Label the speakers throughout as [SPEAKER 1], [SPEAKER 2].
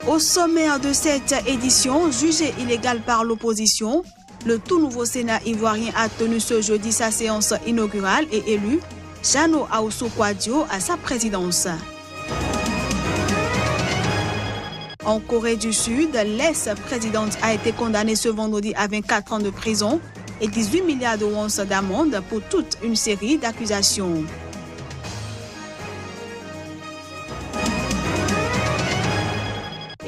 [SPEAKER 1] Au sommaire de cette édition, jugé illégal par l'opposition, le tout nouveau Sénat ivoirien a tenu ce jeudi sa séance inaugurale et élu Jano Ahoussou-Kouadio à sa présidence. En Corée du Sud, l'ex-présidente a été condamnée ce vendredi à 24 ans de prison et 18 milliards de wons d'amende pour toute une série d'accusations.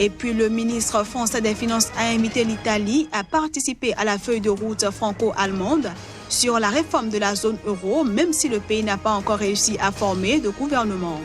[SPEAKER 1] Et puis le ministre français des Finances a invité l'Italie à participer à la feuille de route franco-allemande sur la réforme de la zone euro, même si le pays n'a pas encore réussi à former de gouvernement.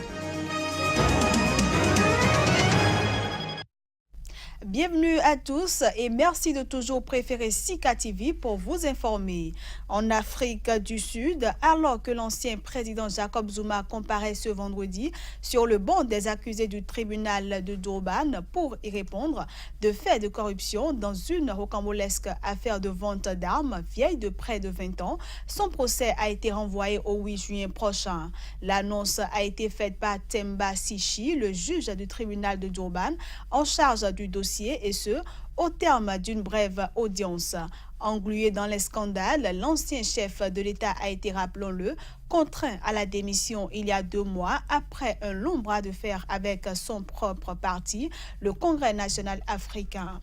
[SPEAKER 1] Bienvenue à tous et merci de toujours préférer Sika TV pour vous informer. En Afrique du Sud, alors que l'ancien président Jacob Zuma comparaît ce vendredi sur le banc des accusés du tribunal de Durban pour y répondre de faits de corruption dans une rocambolesque affaire de vente d'armes vieille de près de 20 ans, son procès a été renvoyé au 8 juin prochain. L'annonce a été faite par Temba Sichi, le juge du tribunal de Durban, en charge du dossier, et ce, au terme d'une brève audience. Englué dans les scandales, l'ancien chef de l'État a été, rappelons-le, contraint à la démission il y a 2 mois après un long bras de fer avec son propre parti, le Congrès national africain.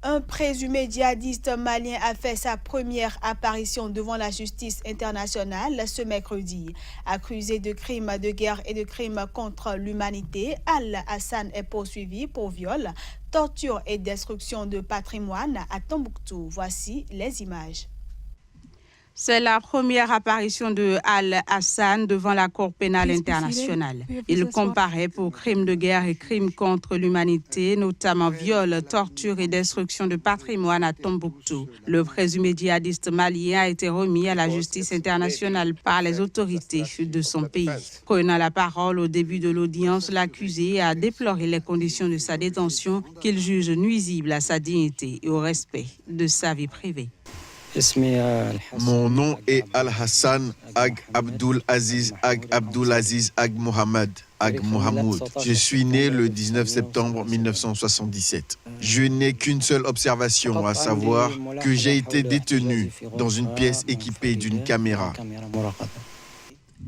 [SPEAKER 1] Un présumé djihadiste malien a fait sa première apparition devant la justice internationale ce mercredi. Accusé de crimes de guerre et de crimes contre l'humanité, Al-Hassan est poursuivi pour viol, torture et destruction de patrimoine à Tombouctou. Voici les images.
[SPEAKER 2] C'est la première apparition de Al-Hassan devant la Cour pénale internationale. Il comparaît pour crimes de guerre et crimes contre l'humanité, notamment viol, torture et destruction de patrimoine à Tombouctou. Le présumé djihadiste malien a été remis à la justice internationale par les autorités de son pays. Prenant la parole au début de l'audience, l'accusé a déploré les conditions de sa détention qu'il juge nuisibles à sa dignité et au respect de sa vie privée.
[SPEAKER 3] Mon nom est Al-Hassan Ag Abdul Aziz Ag Abdulaziz Ag Mohamed Ag Mohamoud. Je suis né le 19 septembre 1977. Je n'ai qu'une seule observation, à savoir que j'ai été détenu dans une pièce équipée d'une caméra.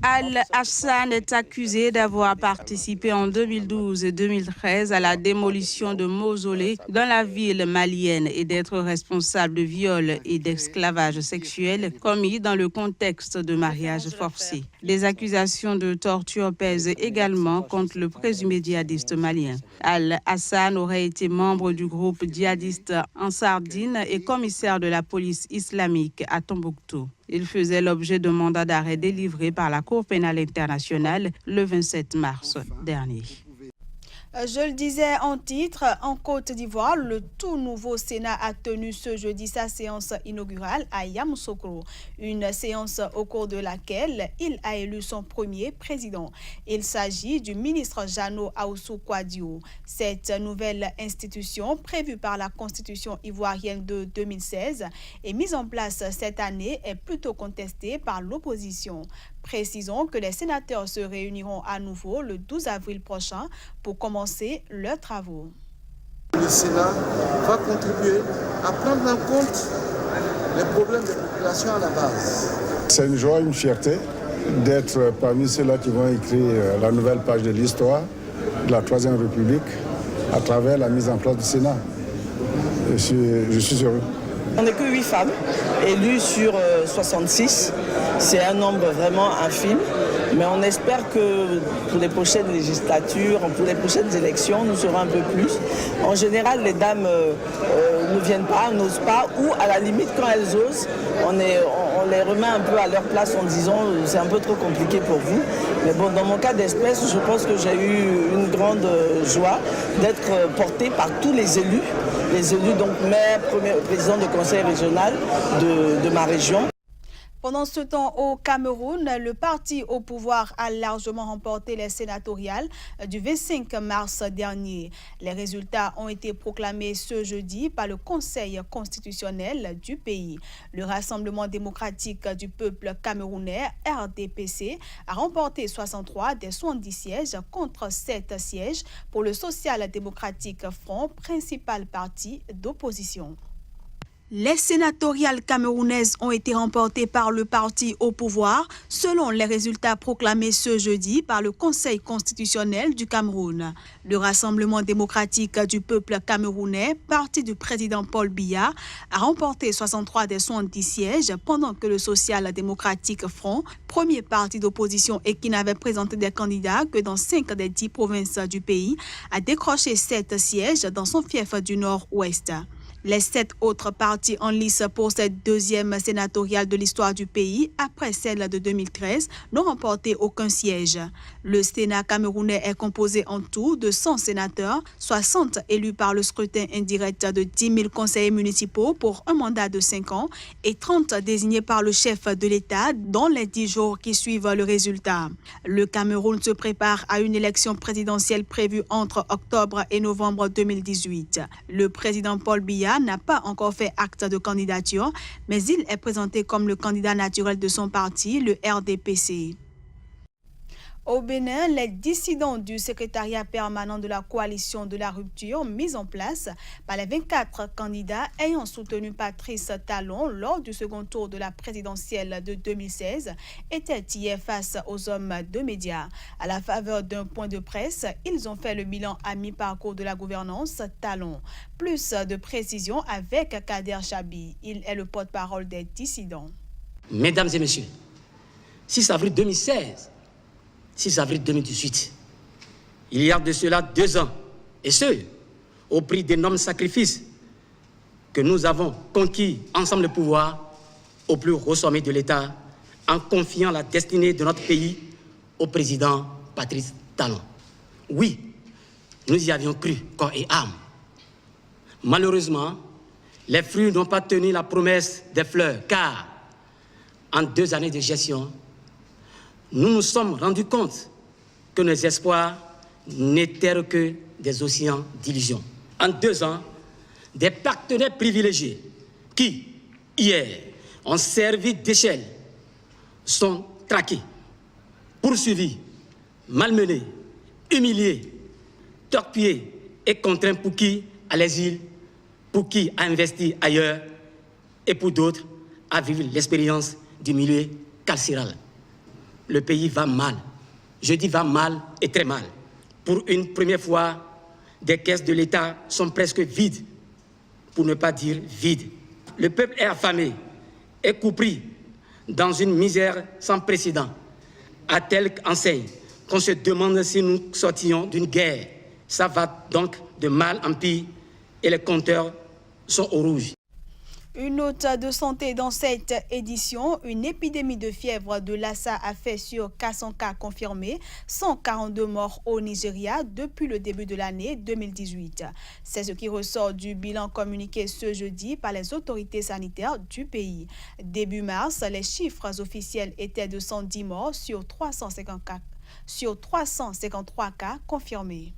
[SPEAKER 2] Al-Hassan est accusé d'avoir participé en 2012 et 2013 à la démolition de mausolées dans la ville malienne et d'être responsable de viols et d'esclavage sexuel commis dans le contexte de mariage forcé. Des accusations de torture pèsent également contre le présumé djihadiste malien. Al-Hassan aurait été membre du groupe djihadiste Ansardine et commissaire de la police islamique à Tombouctou. Il faisait l'objet d'un mandat d'arrêt délivré par la Cour pénale internationale le 27 mars dernier.
[SPEAKER 1] Je le disais en titre, en Côte d'Ivoire, le tout nouveau Sénat a tenu ce jeudi sa séance inaugurale à Yamoussoukro. Une séance au cours de laquelle il a élu son premier président. Il s'agit du ministre Jano Ahoussou-Kouadio. Cette nouvelle institution, prévue par la Constitution ivoirienne de 2016 et mise en place cette année, est plutôt contestée par l'opposition. Précisons que les sénateurs se réuniront à nouveau le 12 avril prochain pour commencer leurs travaux.
[SPEAKER 4] Le Sénat va contribuer à prendre en compte les problèmes des populations à la base.
[SPEAKER 5] C'est une joie, une fierté d'être parmi ceux-là qui vont écrire la nouvelle page de l'histoire de la Troisième République à travers la mise en place du Sénat. Je suis heureux.
[SPEAKER 6] On n'est que 8 femmes élues sur 66. C'est un nombre vraiment infime. Mais on espère que pour les prochaines législatures, pour les prochaines élections, nous serons un peu plus. En général, les dames ne viennent pas, n'osent pas, ou à la limite, quand elles osent, on les remet un peu à leur place en disant c'est un peu trop compliqué pour vous. Mais bon, dans mon cas d'espèce, je pense que j'ai eu une grande joie d'être portée par tous les élus donc maire, président de conseil régional de ma région.
[SPEAKER 1] Pendant ce temps, au Cameroun, le parti au pouvoir a largement remporté les sénatoriales du 25 mars dernier. Les résultats ont été proclamés ce jeudi par le Conseil constitutionnel du pays. Le Rassemblement démocratique du peuple camerounais, RDPC, a remporté 63 des 70 sièges contre 7 sièges pour le Social Démocratique Front, principal parti d'opposition. Les sénatoriales camerounaises ont été remportées par le parti au pouvoir, selon les résultats proclamés ce jeudi par le Conseil constitutionnel du Cameroun. Le Rassemblement démocratique du peuple camerounais, parti du président Paul Biya, a remporté 63 des 70 sièges, pendant que le Social Démocratique Front, premier parti d'opposition et qui n'avait présenté des candidats que dans 5 des 10 provinces du pays, a décroché 7 sièges dans son fief du Nord-Ouest. Les 7 autres partis en lice pour cette deuxième sénatoriale de l'histoire du pays, après celle de 2013, n'ont remporté aucun siège. Le Sénat camerounais est composé en tout de 100 sénateurs, 60 élus par le scrutin indirect de 10 000 conseillers municipaux pour un mandat de 5 ans et 30 désignés par le chef de l'État dans les 10 jours qui suivent le résultat. Le Cameroun se prépare à une élection présidentielle prévue entre octobre et novembre 2018. Le président Paul Biya n'a pas encore fait acte de candidature, mais il est présenté comme le candidat naturel de son parti, le RDPC. Au Bénin, les dissidents du secrétariat permanent de la coalition de la rupture mis en place par les 24 candidats ayant soutenu Patrice Talon lors du second tour de la présidentielle de 2016 étaient hier face aux hommes de médias. À la faveur d'un point de presse, ils ont fait le bilan à mi-parcours de la gouvernance Talon. Plus de précisions avec Kader Chabi. Il est le porte-parole des dissidents.
[SPEAKER 7] Mesdames et messieurs, 6 avril 2016, 6 avril 2018, il y a de cela 2 ans, et ce, au prix d'énormes sacrifices que nous avons conquis ensemble le pouvoir au plus haut sommet de l'État en confiant la destinée de notre pays au président Patrice Talon. Oui, nous y avions cru, corps et âme. Malheureusement, les fruits n'ont pas tenu la promesse des fleurs, car en 2 années de gestion, nous nous sommes rendus compte que nos espoirs n'étaient que des océans d'illusions. En 2 ans, des partenaires privilégiés qui, hier, ont servi d'échelle, sont traqués, poursuivis, malmenés, humiliés, torpillés et contraints pour qui à l'exil, pour qui à investir ailleurs et pour d'autres à vivre l'expérience du milieu carcéral. Le pays va mal. Je dis va mal et très mal. Pour une première fois, des caisses de l'État sont presque vides, pour ne pas dire vides. Le peuple est affamé, est coupé dans une misère sans précédent, à telle enseigne qu'on se demande si nous sortions d'une guerre. Ça va donc de mal en pire et les compteurs sont au rouge.
[SPEAKER 1] Une note de santé dans cette édition, une épidémie de fièvre de Lassa a fait sur 400 cas confirmés, 142 morts au Nigeria depuis le début de l'année 2018. C'est ce qui ressort du bilan communiqué ce jeudi par les autorités sanitaires du pays. Début mars, les chiffres officiels étaient de 110 morts sur 353 cas confirmés.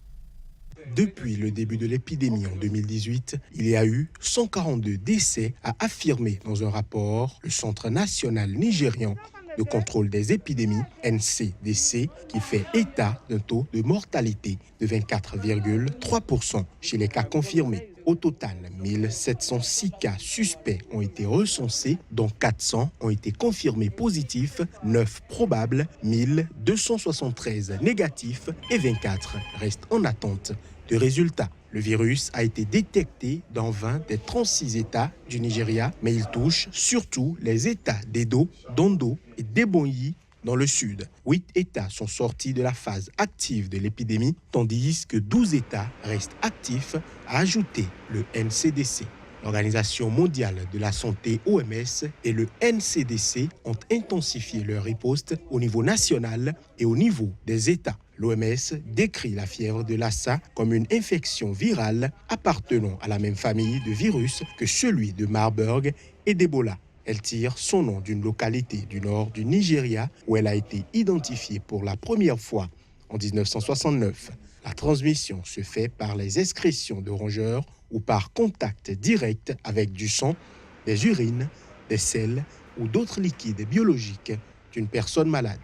[SPEAKER 8] Depuis le début de l'épidémie en 2018, il y a eu 142 décès, a affirmé dans un rapport le Centre national nigérian de contrôle des épidémies, NCDC, qui fait état d'un taux de mortalité de 24,3% chez les cas confirmés. Au total, 1706 cas suspects ont été recensés, dont 400 ont été confirmés positifs, 9 probables, 1273 négatifs et 24 restent en attente de résultats. Le virus a été détecté dans 20 des 36 États du Nigeria, mais il touche surtout les États d'Edo, d'Ondo et d'Ebonyi dans le sud. 8 États sont sortis de la phase active de l'épidémie, tandis que 12 États restent actifs, a ajouté le NCDC. L'Organisation mondiale de la santé OMS et le NCDC ont intensifié leur riposte au niveau national et au niveau des États. L'OMS décrit la fièvre de Lassa comme une infection virale appartenant à la même famille de virus que celui de Marburg et d'Ebola. Elle tire son nom d'une localité du nord du Nigeria où elle a été identifiée pour la première fois en 1969. La transmission se fait par les excrétions de rongeurs ou par contact direct avec du sang, des urines, des selles ou d'autres liquides biologiques d'une personne malade.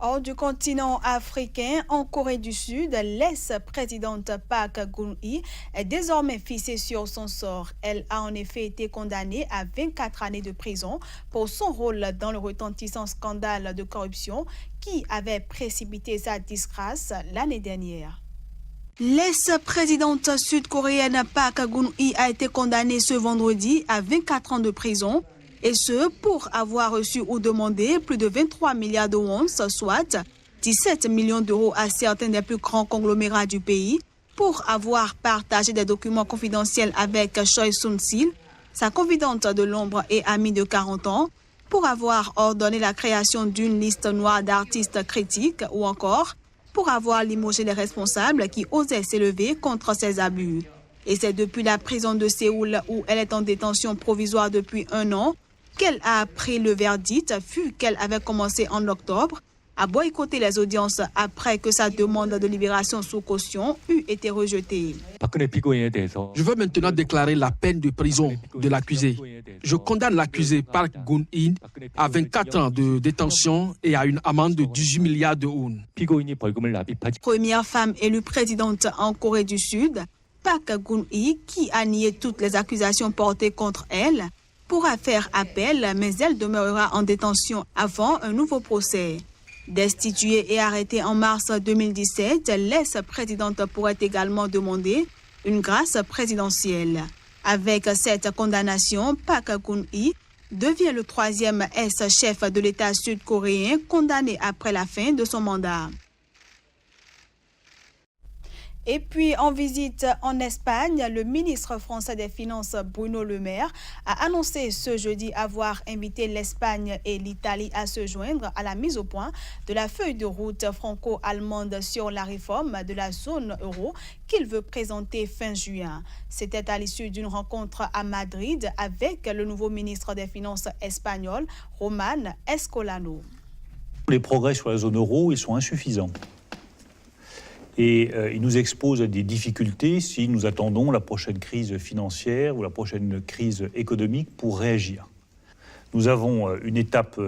[SPEAKER 1] Hors du continent africain, en Corée du Sud, l'ex-présidente Park Geun-hye est désormais fixée sur son sort. Elle a en effet été condamnée à 24 années de prison pour son rôle dans le retentissant scandale de corruption qui avait précipité sa disgrâce l'année dernière. L'ex-présidente sud-coréenne Park Geun-hye a été condamnée ce vendredi à 24 ans de prison. Et ce, pour avoir reçu ou demandé plus de 23 milliards de won, soit 17 millions d'euros à certains des plus grands conglomérats du pays, pour avoir partagé des documents confidentiels avec Choi Soon-sil, sa confidente de l'ombre et amie de 40 ans, pour avoir ordonné la création d'une liste noire d'artistes critiques ou encore pour avoir limogé les responsables qui osaient s'élever contre ces abus. Et c'est depuis la prison de Séoul où elle est en détention provisoire depuis 1 an qu'elle a appris le verdict, fut qu'elle avait commencé en octobre à boycotter les audiences après que sa demande de libération sous caution eut été rejetée.
[SPEAKER 9] Je veux maintenant déclarer la peine de prison de l'accusé. Je condamne l'accusé Park Geun-hye à 24 ans de détention et à une amende de 18 milliards de won.
[SPEAKER 1] Première femme élue présidente en Corée du Sud, Park Geun-hye, qui a nié toutes les accusations portées contre elle, pourra faire appel, mais elle demeurera en détention avant un nouveau procès. Destituée et arrêtée en mars 2017, l'ex-présidente pourrait également demander une grâce présidentielle. Avec cette condamnation, Park Geun-hye devient le 3e ex-chef de l'État sud-coréen condamné après la fin de son mandat. Et puis, en visite en Espagne, le ministre français des Finances, Bruno Le Maire, a annoncé ce jeudi avoir invité l'Espagne et l'Italie à se joindre à la mise au point de la feuille de route franco-allemande sur la réforme de la zone euro qu'il veut présenter fin juin. C'était à l'issue d'une rencontre à Madrid avec le nouveau ministre des Finances espagnol, Roman Escolano.
[SPEAKER 10] Les progrès sur la zone euro, ils sont insuffisants. Et il nous expose à des difficultés si nous attendons la prochaine crise financière ou la prochaine crise économique pour réagir. Nous avons une étape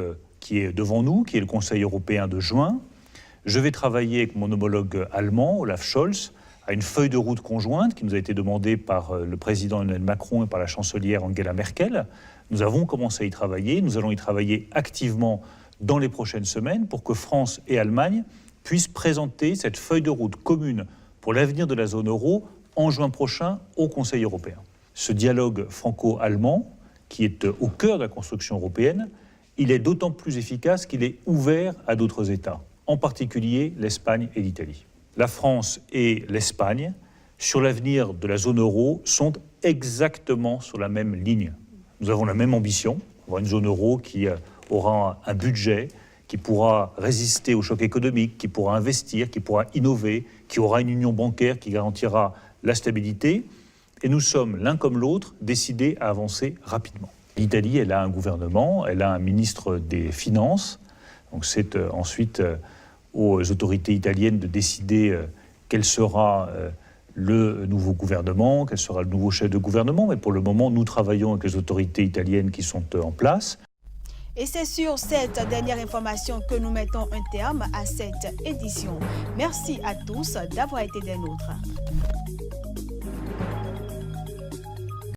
[SPEAKER 10] qui est devant nous, qui est le Conseil européen de juin. Je vais travailler avec mon homologue allemand, Olaf Scholz, à une feuille de route conjointe qui nous a été demandée par le président Emmanuel Macron et par la chancelière Angela Merkel. Nous avons commencé à y travailler. Nous allons y travailler activement dans les prochaines semaines pour que France et Allemagne puissent présenter cette feuille de route commune pour l'avenir de la zone euro en juin prochain au Conseil européen. Ce dialogue franco-allemand, qui est au cœur de la construction européenne, il est d'autant plus efficace qu'il est ouvert à d'autres États, en particulier l'Espagne et l'Italie. La France et l'Espagne, sur l'avenir de la zone euro, sont exactement sur la même ligne. Nous avons la même ambition, avoir une zone euro qui aura un budget, qui pourra résister au choc économique, qui pourra investir, qui pourra innover, qui aura une union bancaire qui garantira la stabilité. Et nous sommes, l'un comme l'autre, décidés à avancer rapidement. L'Italie, elle a un gouvernement, elle a un ministre des Finances. Donc c'est ensuite aux autorités italiennes de décider quel sera le nouveau gouvernement, quel sera le nouveau chef de gouvernement. Mais pour le moment, nous travaillons avec les autorités italiennes qui sont en place.
[SPEAKER 1] Et c'est sur cette dernière information que nous mettons un terme à cette édition. Merci à tous d'avoir été des nôtres.